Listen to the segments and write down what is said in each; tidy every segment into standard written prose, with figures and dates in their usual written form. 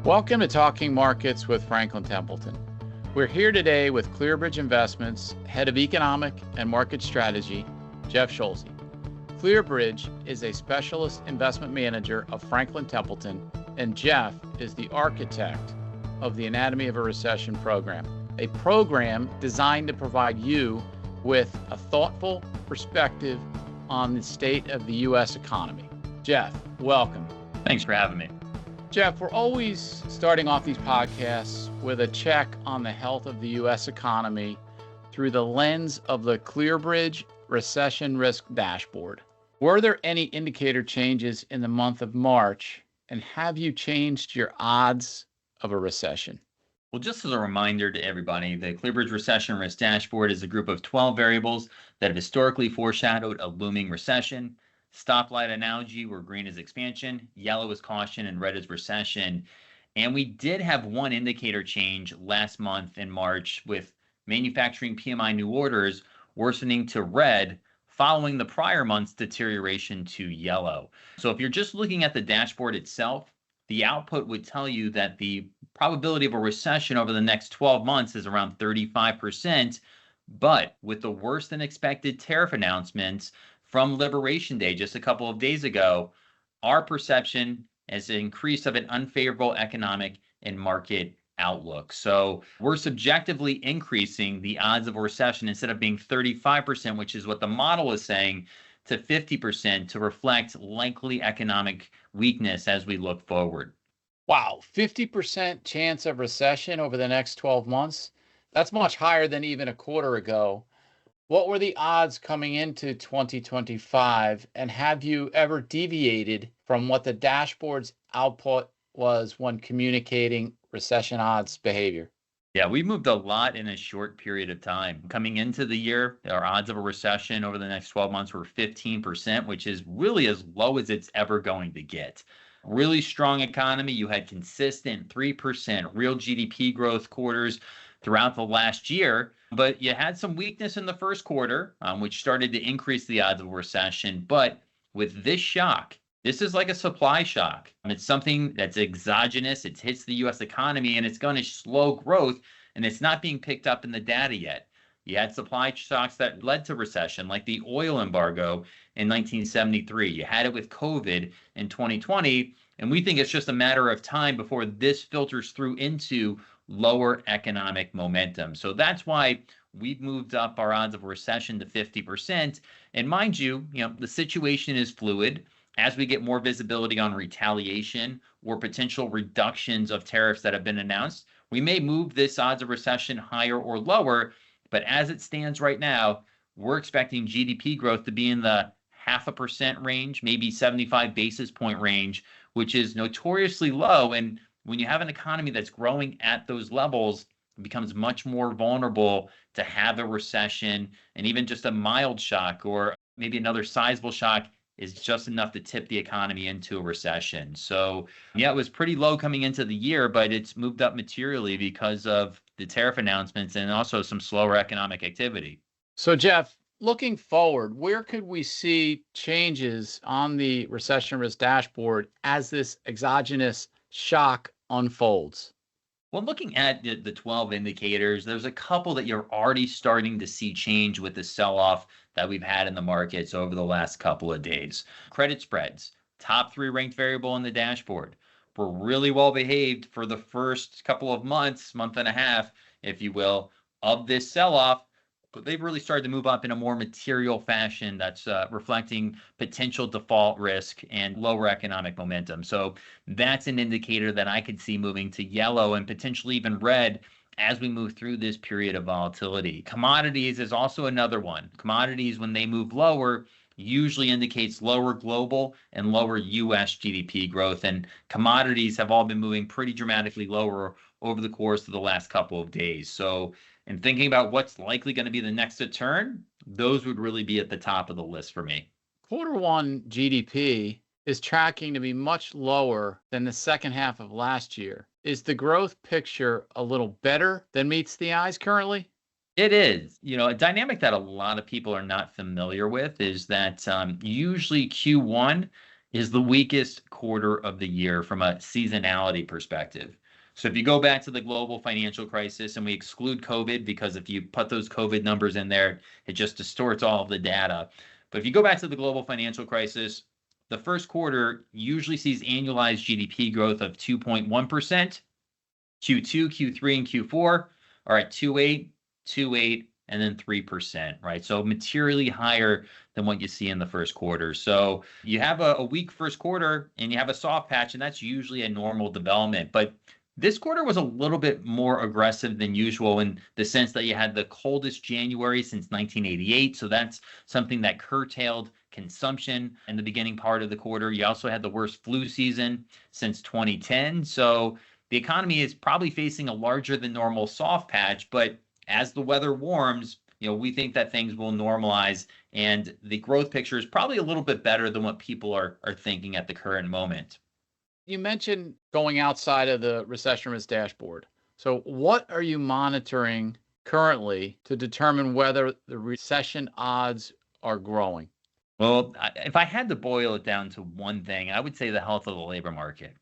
Welcome to Talking Markets with Franklin Templeton. We're here today with ClearBridge Investments Head of Economic and Market Strategy, Jeff Schulze. ClearBridge is a specialist investment manager of Franklin Templeton, and Jeff is the architect of the Anatomy of a Recession program, a program designed to provide you with a thoughtful perspective on the state of the U.S. economy. Jeff, welcome. Thanks for having me. Jeff, we're always starting off these podcasts with a check on the health of the U.S. economy through the lens of the ClearBridge Recession Risk Dashboard. Were there any indicator changes in the month of March, and have you changed your odds of a recession? Well, just as a reminder to everybody, the ClearBridge Recession Risk Dashboard is a group of 12 variables that have historically foreshadowed a looming recession. Stoplight analogy, where green is expansion, yellow is caution, and red is recession. And we did have one indicator change last month in March, with manufacturing PMI new orders worsening to red following the prior month's deterioration to yellow. So if you're just looking at the dashboard itself, the output would tell you that the probability of a recession over the next 12 months is around 35%. But with the worse than expected tariff announcements from Liberation Day just a couple of days ago, our perception has increased of an unfavorable economic and market outlook. So we're subjectively increasing the odds of a recession instead of being 35%, which is what the model is saying, to 50% to reflect likely economic weakness as we look forward. Wow, 50% chance of recession over the next 12 months? That's much higher than even a quarter ago. What were the odds coming into 2025, and have you ever deviated from what the dashboard's output was when communicating recession odds behavior? Yeah, we moved a lot in a short period of time. Coming into the year, our odds of a recession over the next 12 months were 15%, which is really as low as it's ever going to get. Really strong economy. You had consistent 3% real GDP growth quarters throughout the last year, but you had some weakness in the first quarter, which started to increase the odds of a recession. But with this shock, this is like a supply shock. It's something that's exogenous. It hits the U.S. economy, and it's going to slow growth, and it's not being picked up in the data yet. You had supply shocks that led to recession, like the oil embargo in 1973. You had it with COVID in 2020, and we think it's just a matter of time before this filters through into lower economic momentum. So that's why we've moved up our odds of a recession to 50%. And mind you, the situation is fluid. As we get more visibility on retaliation or potential reductions of tariffs that have been announced, we may move this odds of recession higher or lower. But as it stands right now, we're expecting GDP growth to be in the 0.5% range, maybe 75 basis point range, which is notoriously low. And when you have an economy that's growing at those levels, it becomes much more vulnerable to have a recession, and even just a mild shock or maybe another sizable shock is just enough to tip the economy into a recession. So yeah, it was pretty low coming into the year, but it's moved up materially because of the tariff announcements and also some slower economic activity. So Jeff, looking forward, where could we see changes on the recession risk dashboard as this exogenous shock unfolds? Well, looking at the 12 indicators, there's a couple that you're already starting to see change with the sell-off that we've had in the markets over the last couple of days. Credit spreads, top 3 ranked variable in the dashboard, were really well behaved for the first couple of months, month and a half, if you will, of this sell-off. But they've really started to move up in a more material fashion that's reflecting potential default risk and lower economic momentum. So that's an indicator that I could see moving to yellow and potentially even red as we move through this period of volatility. Commodities is also another one. Commodities, when they move lower, usually indicates lower global and lower U.S. GDP growth. And commodities have all been moving pretty dramatically lower over the course of the last couple of days. So in thinking about what's likely going to be the next to turn, those would really be at the top of the list for me. Q1 GDP is tracking to be much lower than the second half of last year. Is the growth picture a little better than meets the eyes currently? It is. A dynamic that a lot of people are not familiar with is that usually Q1 is the weakest quarter of the year from a seasonality perspective. So if you go back to the global financial crisis and we exclude COVID, because if you put those COVID numbers in there, it just distorts all of the data. But if you go back to the global financial crisis, the first quarter usually sees annualized GDP growth of 2.1%. Q2, Q3, and Q4 are at 2.8, 2.8, and then 3%, right? So materially higher than what you see in the first quarter. So you have a weak first quarter and you have a soft patch, and that's usually a normal development. But this quarter was a little bit more aggressive than usual in the sense that you had the coldest January since 1988. So that's something that curtailed consumption in the beginning part of the quarter. You also had the worst flu season since 2010. So the economy is probably facing a larger than normal soft patch, but as the weather warms, we think that things will normalize and the growth picture is probably a little bit better than what people are thinking at the current moment. You mentioned going outside of the Recession Risk Dashboard. So what are you monitoring currently to determine whether the recession odds are growing? Well, if I had to boil it down to one thing, I would say the health of the labor market.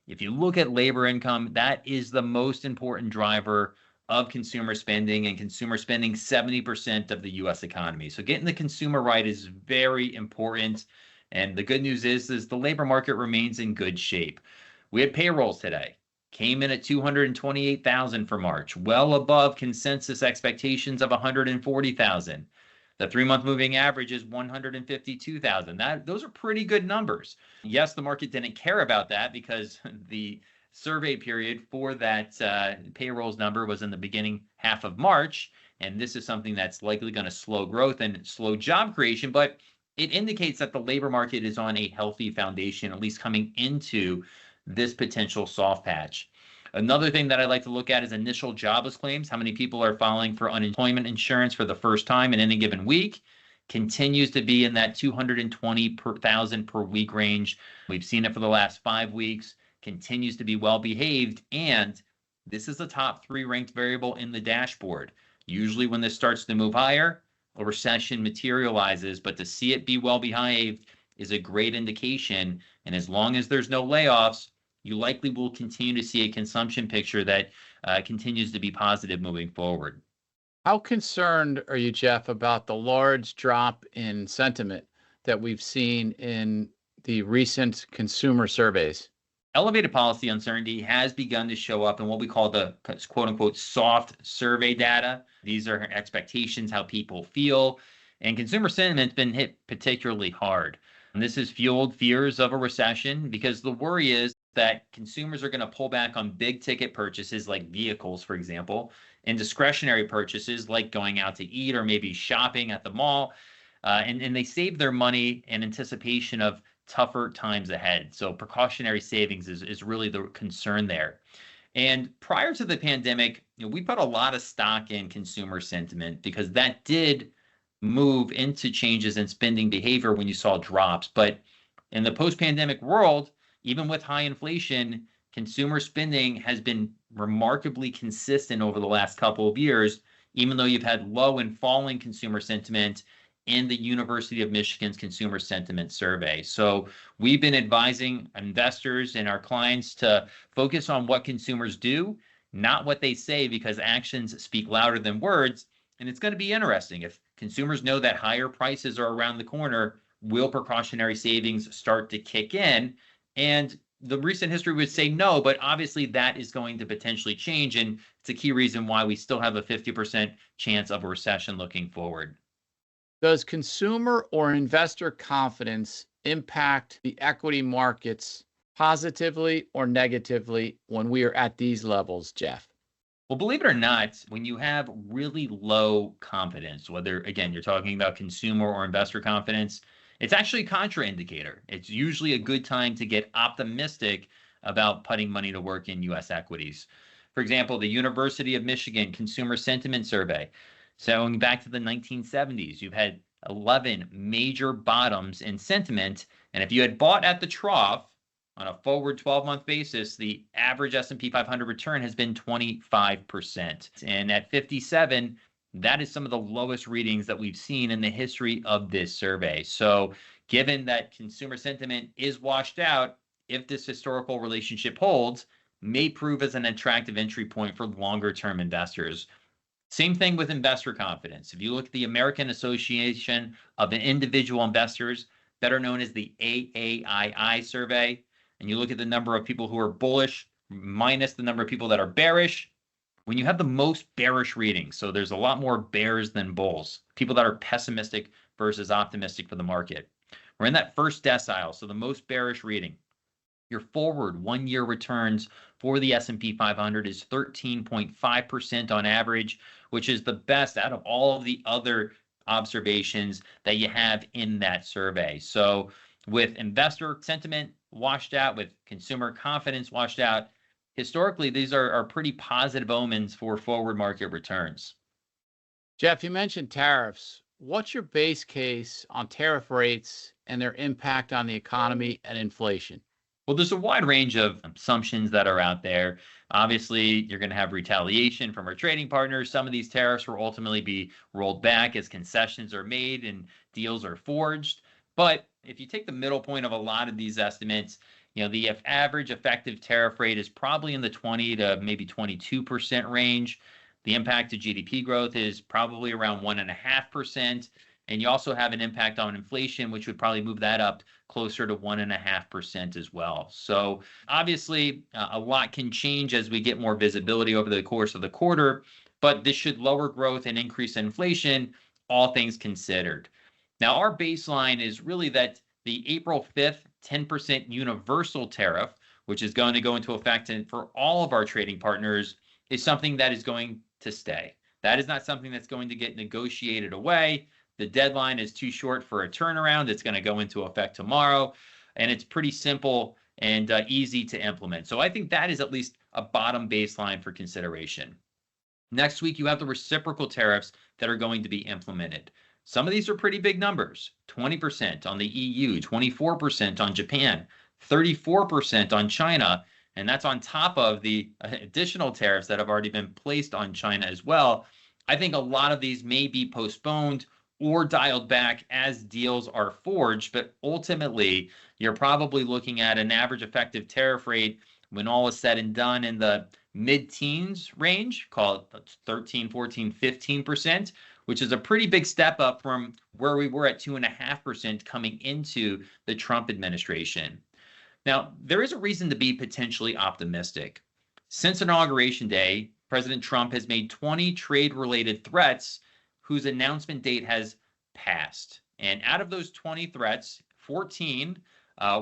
If you look at labor income, that is the most important driver of consumer spending, and consumer spending 70% of the US economy. So getting the consumer right is very important. And the good news is the labor market remains in good shape. We had payrolls today, came in at 228,000 for March, well above consensus expectations of 140,000. The 3-month moving average is 152,000. Those are pretty good numbers. Yes, the market didn't care about that because the survey period for that payrolls number was in the beginning half of March, and this is something that's likely going to slow growth and slow job creation, but it indicates that the labor market is on a healthy foundation, at least coming into this potential soft patch. Another thing that I like to look at is initial jobless claims. How many people are filing for unemployment insurance for the first time in any given week? Continues to be in that 220,000 per week range. We've seen it for the last 5 weeks. Continues to be well behaved, and this is the top 3 ranked variable in the dashboard. Usually when this starts to move higher, a recession materializes, but to see it be well behaved is a great indication. And as long as there's no layoffs, you likely will continue to see a consumption picture that continues to be positive moving forward. How concerned are you, Jeff, about the large drop in sentiment that we've seen in the recent consumer surveys? Elevated policy uncertainty has begun to show up in what we call the quote unquote soft survey data. These are expectations, how people feel, and consumer sentiment's been hit particularly hard. And this has fueled fears of a recession because the worry is that consumers are going to pull back on big ticket purchases like vehicles, for example, and discretionary purchases like going out to eat or maybe shopping at the mall. And they save their money in anticipation of tougher times ahead. So precautionary savings is really the concern there. And prior to the pandemic, we put a lot of stock in consumer sentiment because that did move into changes in spending behavior when you saw drops. But in the post-pandemic world, even with high inflation, consumer spending has been remarkably consistent over the last couple of years, even though you've had low and falling consumer sentiment in the University of Michigan's Consumer Sentiment Survey. So we've been advising investors and our clients to focus on what consumers do, not what they say, because actions speak louder than words. And it's going to be interesting. If consumers know that higher prices are around the corner, will precautionary savings start to kick in? And the recent history would say no, but obviously that is going to potentially change. And it's a key reason why we still have a 50% chance of a recession looking forward. Does consumer or investor confidence impact the equity markets positively or negatively when we are at these levels, Jeff? Well, believe it or not, when you have really low confidence, whether, again, you're talking about consumer or investor confidence, it's actually a contraindicator. It's usually a good time to get optimistic about putting money to work in U.S. equities. For example, the University of Michigan Consumer Sentiment Survey. So going back to the 1970s, you've had 11 major bottoms in sentiment. And if you had bought at the trough on a forward 12-month basis, the average S&P 500 return has been 25%. And at 57, that is some of the lowest readings that we've seen in the history of this survey. So given that consumer sentiment is washed out, if this historical relationship holds, may prove as an attractive entry point for longer term investors. Same thing with investor confidence. If you look at the American Association of Individual Investors, better known as the AAII survey, and you look at the number of people who are bullish minus the number of people that are bearish, when you have the most bearish readings, so there's a lot more bears than bulls, people that are pessimistic versus optimistic for the market. We're in that first decile, so the most bearish reading. Your forward 1-year returns for the S&P 500 is 13.5% on average, which is the best out of all of the other observations that you have in that survey. So with investor sentiment washed out, with consumer confidence washed out, historically, these are pretty positive omens for forward market returns. Jeff, you mentioned tariffs. What's your base case on tariff rates and their impact on the economy and inflation? Well, there's a wide range of assumptions that are out there. Obviously, you're going to have retaliation from our trading partners. Some of these tariffs will ultimately be rolled back as concessions are made and deals are forged. But if you take the middle point of a lot of these estimates, the average effective tariff rate is probably in the 20 to maybe 22% range. The impact to GDP growth is probably around 1.5%. And you also have an impact on inflation, which would probably move that up closer to 1.5% as well. So obviously, a lot can change as we get more visibility over the course of the quarter, but this should lower growth and increase inflation, all things considered. Now, our baseline is really that the April 5th 10% universal tariff, which is going to go into effect for all of our trading partners, is something that is going to stay. That is not something that's going to get negotiated away. The deadline is too short for a turnaround. It's going to go into effect tomorrow, and it's pretty simple and easy to implement. So I think that is at least a bottom baseline for consideration. Next week, you have the reciprocal tariffs that are going to be implemented. Some of these are pretty big numbers: 20% on the EU, 24% on Japan, 34% on China, and that's on top of the additional tariffs that have already been placed on China as well. I think a lot of these may be postponed or dialed back as deals are forged, but ultimately, you're probably looking at an average effective tariff rate when all is said and done in the mid-teens range, call it 13, 14, 15%, which is a pretty big step up from where we were at 2.5% coming into the Trump administration. Now, there is a reason to be potentially optimistic. Since Inauguration Day, President Trump has made 20 trade-related threats whose announcement date has passed. And out of those 20 threats, 14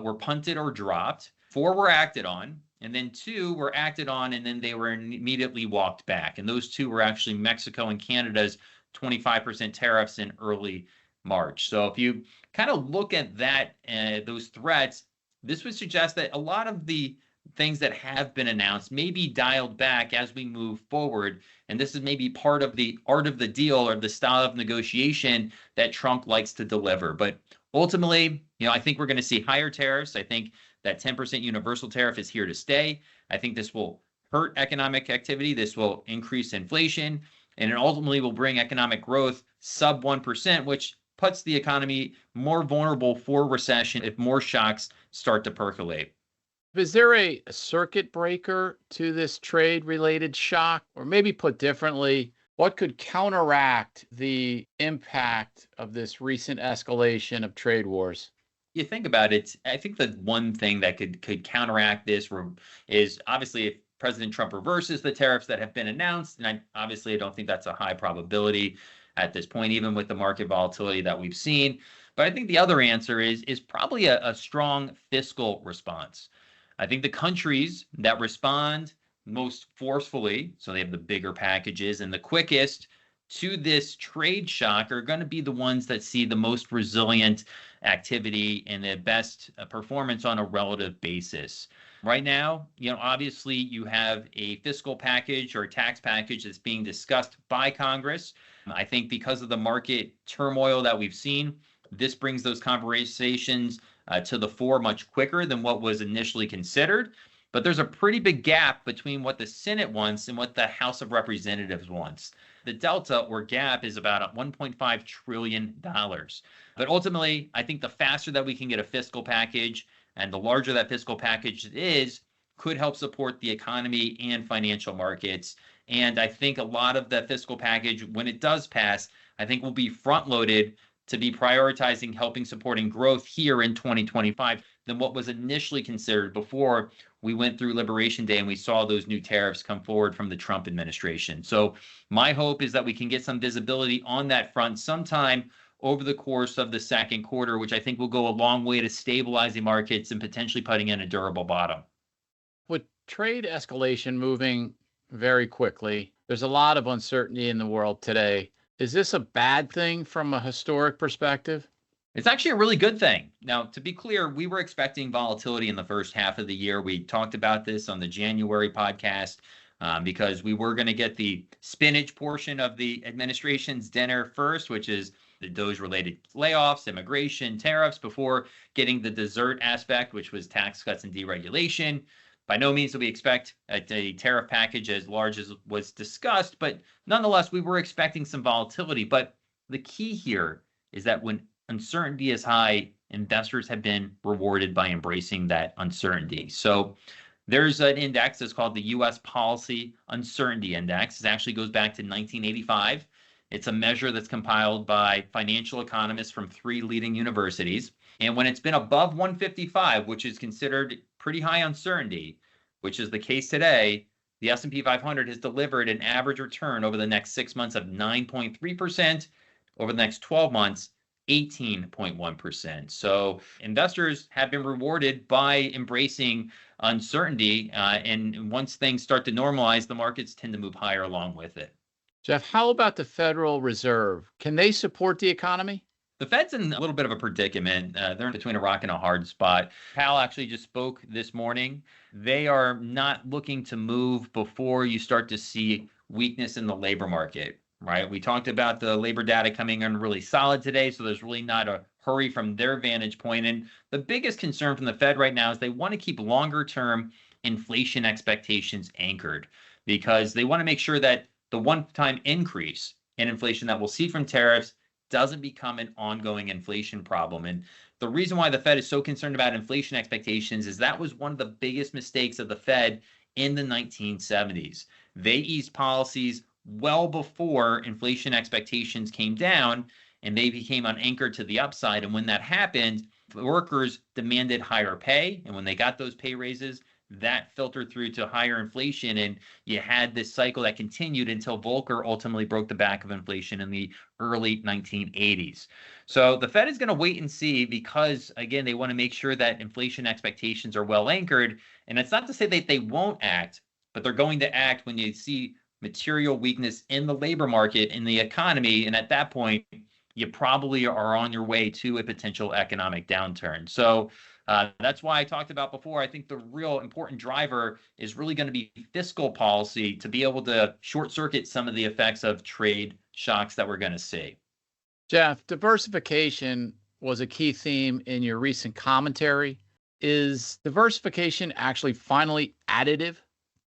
were punted or dropped, 4 were acted on, and then 2 were acted on and then they were immediately walked back. And those 2 were actually Mexico and Canada's 25% tariffs in early March. So if you kind of look at that, those threats, this would suggest that a lot of the things that have been announced may be dialed back as we move forward. And this is maybe part of the art of the deal or the style of negotiation that Trump likes to deliver. But ultimately, I think we're going to see higher tariffs. I think that 10% universal tariff is here to stay. I think this will hurt economic activity. This will increase inflation, and it ultimately will bring economic growth sub 1%, which puts the economy more vulnerable for recession if more shocks start to percolate. Is there a circuit breaker to this trade-related shock? Or maybe put differently, what could counteract the impact of this recent escalation of trade wars? You think about it, I think the one thing that could counteract this is obviously if President Trump reverses the tariffs that have been announced, and I don't think that's a high probability at this point, even with the market volatility that we've seen. But I think the other answer is probably a strong fiscal response. I think the countries that respond most forcefully, so they have the bigger packages and the quickest to this trade shock, are going to be the ones that see the most resilient activity and the best performance on a relative basis. Right now, obviously you have a fiscal package or a tax package that's being discussed by Congress. I think because of the market turmoil that we've seen, this brings those conversations to the fore much quicker than what was initially considered. But there's a pretty big gap between what the Senate wants and what the House of Representatives wants. the delta or gap is about $1.5 trillion. But ultimately, I think the faster that we can get a fiscal package and the larger that fiscal package is, could help support the economy and financial markets. And I think a lot of the fiscal package, when it does pass, I think will be front loaded to be prioritizing helping supporting growth here in 2025 than what was initially considered before we went through Liberation Day and we saw those new tariffs come forward from the Trump administration. So my hope is that we can get some visibility on that front sometime over the course of the second quarter, which I think will go a long way to stabilizing markets and potentially putting in a durable bottom. With trade escalation moving very quickly, there's a lot of uncertainty in the world today. Is this a bad thing from a historic perspective? It's actually a really good thing. Now, to be clear, we were expecting volatility in the first half of the year. We talked about this on the January podcast because we were going to get the spinach portion of the administration's dinner first, which is the DOGE-related layoffs, immigration, tariffs, before getting the dessert aspect, which was tax cuts and deregulation. By no means do we expect a tariff package as large as was discussed, but nonetheless, we were expecting some volatility. But the key here is that when uncertainty is high, investors have been rewarded by embracing that uncertainty. So there's an index that's called the U.S. Policy Uncertainty Index. It actually goes back to 1985. It's a measure that's compiled by financial economists from 3 leading universities. And when it's been above 155, which is considered pretty high uncertainty, which is the case today, the S&P 500 has delivered an average return over the next 6 months of 9.3%, over the next 12 months, 18.1%. So investors have been rewarded by embracing uncertainty. And once things start to normalize, the markets tend to move higher along with it. Jeff, how about the Federal Reserve? Can they support the economy? The Fed's in a little bit of a predicament. They're between a rock and a hard spot. Powell actually just spoke this morning. They are not looking to move before you start to see weakness in the labor market, right? We talked about the labor data coming in really solid today, so there's really not a hurry from their vantage point. And the biggest concern from the Fed right now is they want to keep longer-term inflation expectations anchored because they want to make sure that the one-time increase in inflation that we'll see from tariffs doesn't become an ongoing inflation problem. And the reason why the Fed is so concerned about inflation expectations is that was one of the biggest mistakes of the Fed in the 1970s. They eased policies well before inflation expectations came down, and they became unanchored to the upside. And when that happened, workers demanded higher pay. And when they got those pay raises, that filtered through to higher inflation. And you had this cycle that continued until Volcker ultimately broke the back of inflation in the early 1980s. So the Fed is going to wait and see because, again, they want to make sure that inflation expectations are well anchored. And it's not to say that they won't act, but they're going to act when you see material weakness in the labor market, in the economy. And at that point, you probably are on your way to a potential economic downturn. So that's why I talked about before. I think the real important driver is really going to be fiscal policy to be able to short circuit some of the effects of trade shocks that we're going to see. Jeff, diversification was a key theme in your recent commentary. Is diversification actually finally additive?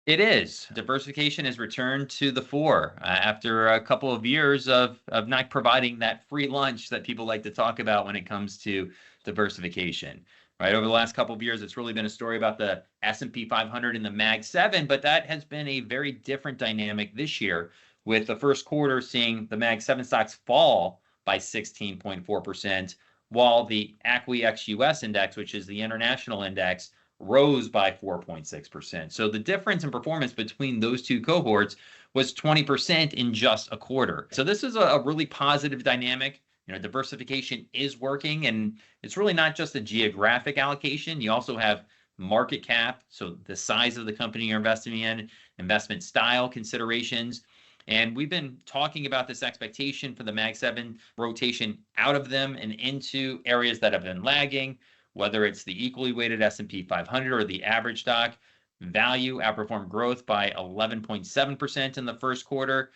It is. Diversification has returned to the fore after a couple of years of not providing that free lunch that people like to talk about when it comes to diversification. Right, over the last couple of years, it's really been a story about the S&P 500 and the Mag 7, but that has been a very different dynamic this year, with the first quarter seeing the Mag 7 stocks fall by 16.4%, while the ACWI ex-US index, which is the international index, rose by 4.6%. So the difference in performance between those two cohorts was 20% in just a quarter. So this is a really positive dynamic. You know, diversification is working, and it's really not just a geographic allocation. You also have market cap, so the size of the company you're investing in, investment style considerations. And we've been talking about this expectation for the Mag 7 rotation out of them and into areas that have been lagging, whether it's the equally weighted S&P 500 or the average stock. Value outperformed growth by 11.7% in the first quarter.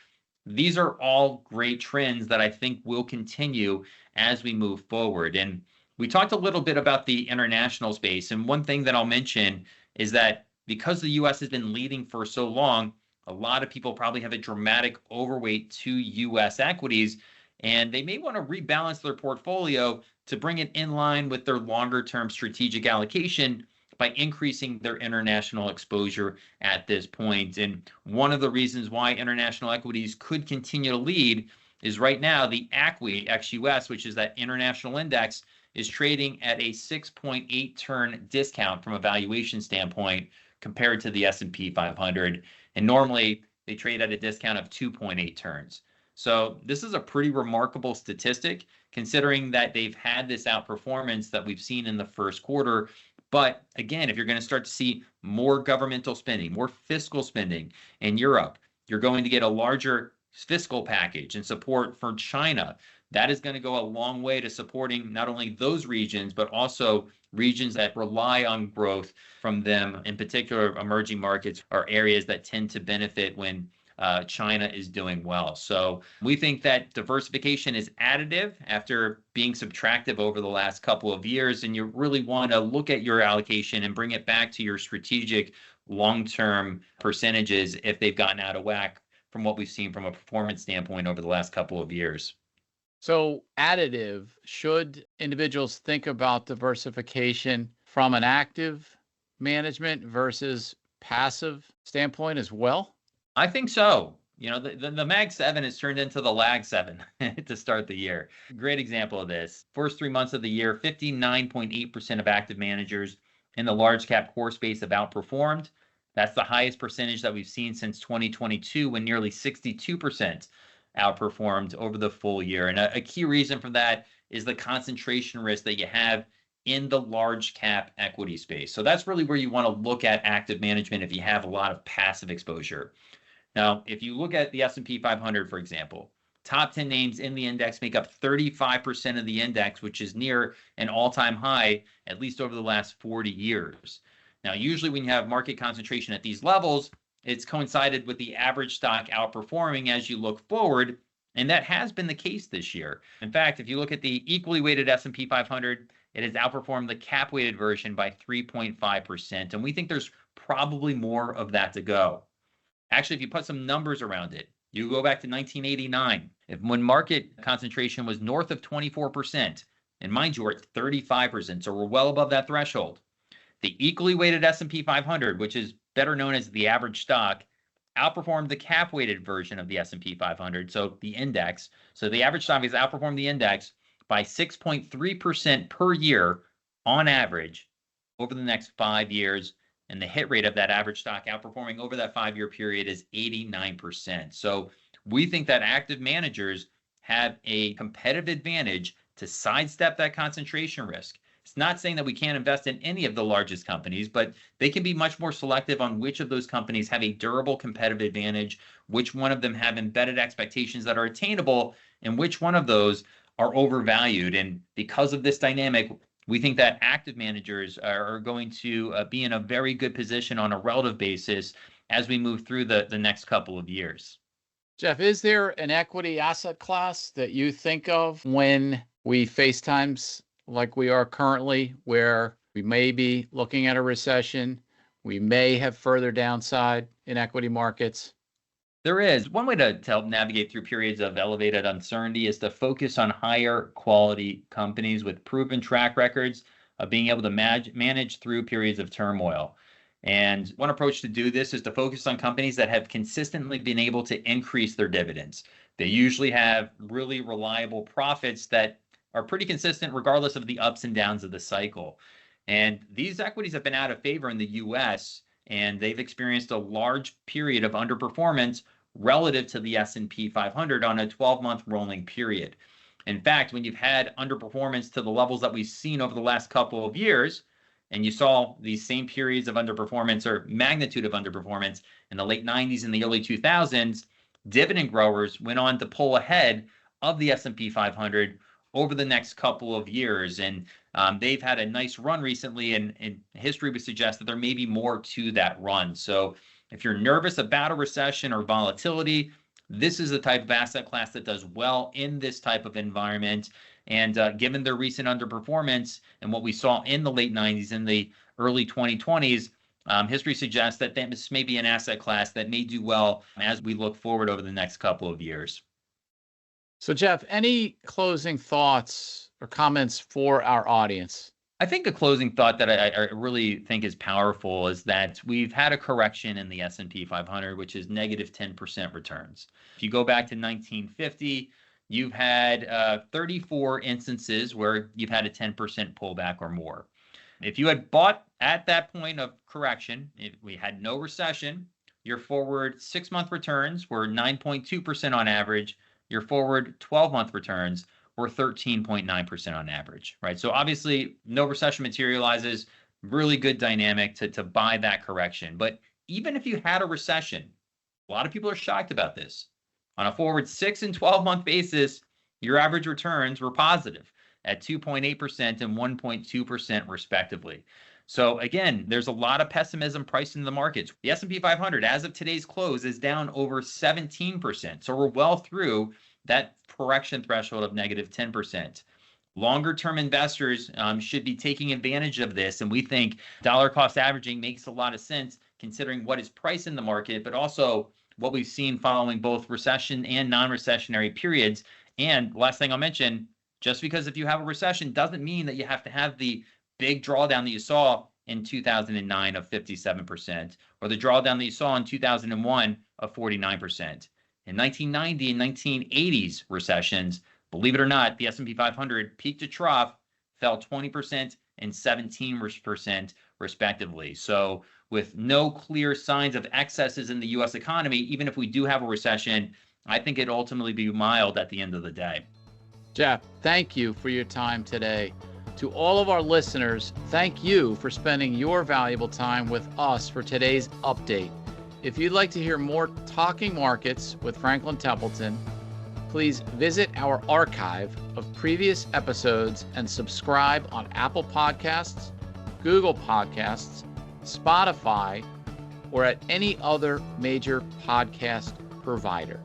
These are all great trends that I think will continue as we move forward. And we talked a little bit about the international space. And one thing that I'll mention is that because the U.S. has been leading for so long, a lot of people probably have a dramatic overweight to U.S. equities, and they may want to rebalance their portfolio to bring it in line with their longer-term strategic allocation by increasing their international exposure at this point. And one of the reasons why international equities could continue to lead is right now the ACWI, ex-US, which is that international index, is trading at a 6.8 turn discount from a valuation standpoint compared to the S&P 500. And normally they trade at a discount of 2.8 turns. So this is a pretty remarkable statistic considering that they've had this outperformance that we've seen in the first quarter. But again, if you're going to start to see more governmental spending, more fiscal spending in Europe, you're going to get a larger fiscal package and support for China. That is going to go a long way to supporting not only those regions, but also regions that rely on growth from them. In particular, emerging markets are areas that tend to benefit when China is doing well. So we think that diversification is additive after being subtractive over the last couple of years. And you really want to look at your allocation and bring it back to your strategic long-term percentages if they've gotten out of whack from what we've seen from a performance standpoint over the last couple of years. So additive, should individuals think about diversification from an active management versus passive standpoint as well? I think so. You know, the Mag 7 has turned into the Lag 7 to start the year. Great example of this. First 3 months of the year, 59.8% of active managers in the large cap core space have outperformed. That's the highest percentage that we've seen since 2022, when nearly 62% outperformed over the full year. And a key reason for that is the concentration risk that you have in the large cap equity space. So that's really where you want to look at active management if you have a lot of passive exposure. Now, if you look at the S&P 500, for example, top 10 names in the index make up 35% of the index, which is near an all-time high, at least over the last 40 years. Now, usually when you have market concentration at these levels, it's coincided with the average stock outperforming as you look forward, and that has been the case this year. In fact, if you look at the equally weighted S&P 500, it has outperformed the cap-weighted version by 3.5%, and we think there's probably more of that to go. Actually, if you put some numbers around it, you go back to 1989, when market concentration was north of 24%, and mind you, we're at 35%, so we're well above that threshold. The equally weighted S&P 500, which is better known as the average stock, outperformed the cap-weighted version of the S&P 500, so the index. So the average stock has outperformed the index by 6.3% per year on average over the next 5 years. And the hit rate of that average stock outperforming over that 5-year period is 89%. So we think that active managers have a competitive advantage to sidestep that concentration risk. It's not saying that we can't invest in any of the largest companies, but they can be much more selective on which of those companies have a durable competitive advantage, which one of them have embedded expectations that are attainable, and which one of those are overvalued. And because of this dynamic, we think that active managers are going to be in a very good position on a relative basis as we move through the next couple of years. Jeff, is there an equity asset class that you think of when we face times like we are currently, where we may be looking at a recession, we may have further downside in equity markets? There is. One way to help navigate through periods of elevated uncertainty is to focus on higher quality companies with proven track records of being able to manage through periods of turmoil. And one approach to do this is to focus on companies that have consistently been able to increase their dividends. They usually have really reliable profits that are pretty consistent regardless of the ups and downs of the cycle. And these equities have been out of favor in the US, and they've experienced a large period of underperformance relative to the S&P 500 on a 12-month rolling period. In fact, when you've had underperformance to the levels that we've seen over the last couple of years, and you saw these same periods of underperformance or magnitude of underperformance in the late 90s and the early 2000s, dividend growers went on to pull ahead of the S&P 500 over the next couple of years. And they've had a nice run recently, and history would suggest that there may be more to that run. So if you're nervous about a recession or volatility, this is the type of asset class that does well in this type of environment. And given their recent underperformance and what we saw in the late 90s and the early 2020s, History suggests that this may be an asset class that may do well as we look forward over the next couple of years. So, Jeff, any closing thoughts or comments for our audience? I think the closing thought that I really think is powerful is that we've had a correction in the S&P 500, which is negative 10% returns. If you go back to 1950, you've had 34 instances where you've had a 10% pullback or more. If you had bought at that point of correction, if we had no recession, your forward 6-month returns were 9.2% on average. Your forward 12-month returns were 13.9% on average, right? So obviously, no recession materializes, really good dynamic to buy that correction. But even if you had a recession, a lot of people are shocked about this. On a forward 6 and 12-month basis, your average returns were positive at 2.8% and 1.2% respectively. So again, there's a lot of pessimism priced into the markets. The S&P 500, as of today's close, is down over 17%. So we're well through that correction threshold of negative 10%. Longer-term investors should be taking advantage of this, and we think dollar cost averaging makes a lot of sense considering what is priced in the market, but also what we've seen following both recession and non-recessionary periods. And last thing I'll mention, just because if you have a recession doesn't mean that you have to have the big drawdown that you saw in 2009 of 57%, or the drawdown that you saw in 2001 of 49%. In 1990 and 1980s recessions, believe it or not, the S&P 500 peak to trough fell 20% and 17% respectively. So with no clear signs of excesses in the U.S. economy, even if we do have a recession, I think it'd ultimately be mild at the end of the day. Jeff, thank you for your time today. To all of our listeners, thank you for spending your valuable time with us for today's update. If you'd like to hear more Talking Markets with Franklin Templeton, please visit our archive of previous episodes and subscribe on Apple Podcasts, Google Podcasts, Spotify, or at any other major podcast provider.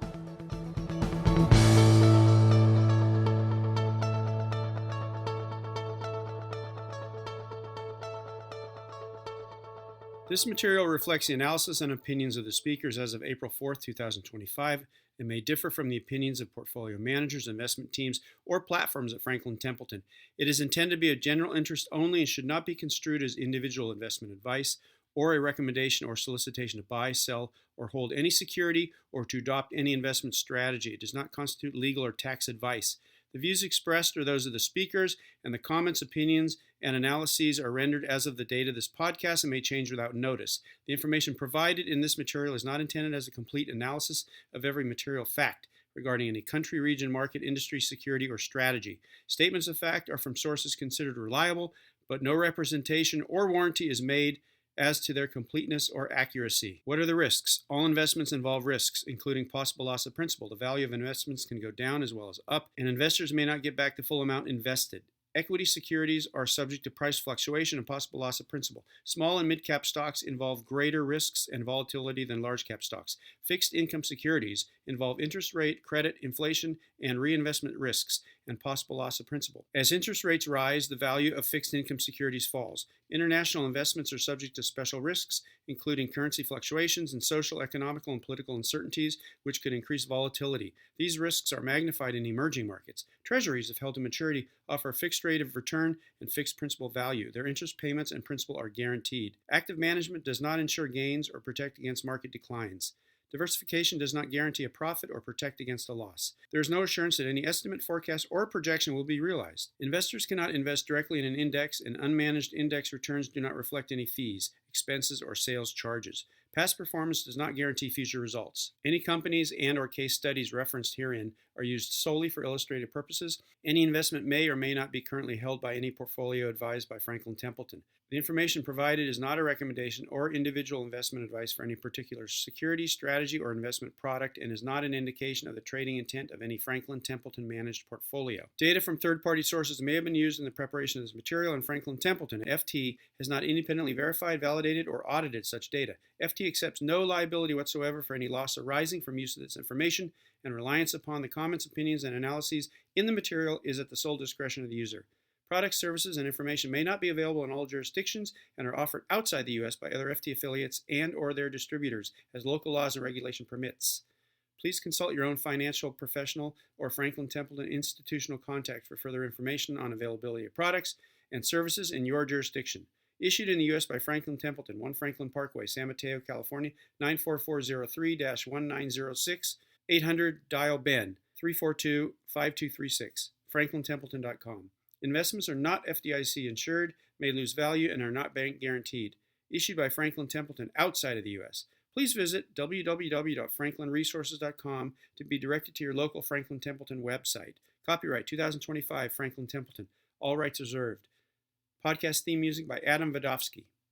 This material reflects the analysis and opinions of the speakers as of April 4th, 2025, and may differ from the opinions of portfolio managers, investment teams, or platforms at Franklin Templeton. It is intended to be of general interest only and should not be construed as individual investment advice or a recommendation or solicitation to buy, sell, or hold any security or to adopt any investment strategy. It does not constitute legal or tax advice. The views expressed are those of the speakers, and the comments, opinions, and analyses are rendered as of the date of this podcast and may change without notice. The information provided in this material is not intended as a complete analysis of every material fact regarding any country, region, market, industry, security, or strategy. Statements of fact are from sources considered reliable, but no representation or warranty is made as to their completeness or accuracy. What are the risks? All investments involve risks, including possible loss of principal. The value of investments can go down as well as up, and investors may not get back the full amount invested. Equity securities are subject to price fluctuation and possible loss of principal. Small and mid-cap stocks involve greater risks and volatility than large-cap stocks. Fixed income securities involve interest rate, credit, inflation, and reinvestment risks and possible loss of principal. As interest rates rise, the value of fixed income securities falls. International investments are subject to special risks, including currency fluctuations and social, economical, and political uncertainties, which could increase volatility. These risks are magnified in emerging markets. Treasuries, if held to maturity, offer a fixed rate of return and fixed principal value. Their interest payments and principal are guaranteed. Active management does not ensure gains or protect against market declines. Diversification does not guarantee a profit or protect against a loss. There is no assurance that any estimate, forecast, or projection will be realized. Investors cannot invest directly in an index, and unmanaged index returns do not reflect any fees, expenses, or sales charges. Past performance does not guarantee future results. Any companies and/or case studies referenced herein are used solely for illustrative purposes. Any investment may or may not be currently held by any portfolio advised by Franklin Templeton. The information provided is not a recommendation or individual investment advice for any particular security, strategy, or investment product and is not an indication of the trading intent of any Franklin Templeton managed portfolio. Data from third-party sources may have been used in the preparation of this material, and Franklin Templeton, FT, has not independently verified, validated, or audited such data. FT accepts no liability whatsoever for any loss arising from use of this information, and reliance upon the comments, opinions, and analyses in the material is at the sole discretion of the user. Products, services, and information may not be available in all jurisdictions and are offered outside the U.S. by other FT affiliates and or their distributors, as local laws and regulation permits. Please consult your own financial professional or Franklin Templeton institutional contact for further information on availability of products and services in your jurisdiction. Issued in the U.S. by Franklin Templeton, 1 Franklin Parkway, San Mateo, California, 94403-1906, 800 dial Ben, 342-5236, franklintempleton.com. Investments are not FDIC insured, may lose value, and are not bank guaranteed. Issued by Franklin Templeton outside of the U.S. Please visit www.franklinresources.com to be directed to your local Franklin Templeton website. Copyright 2025 Franklin Templeton. All rights reserved. Podcast theme music by Adam Vodofsky.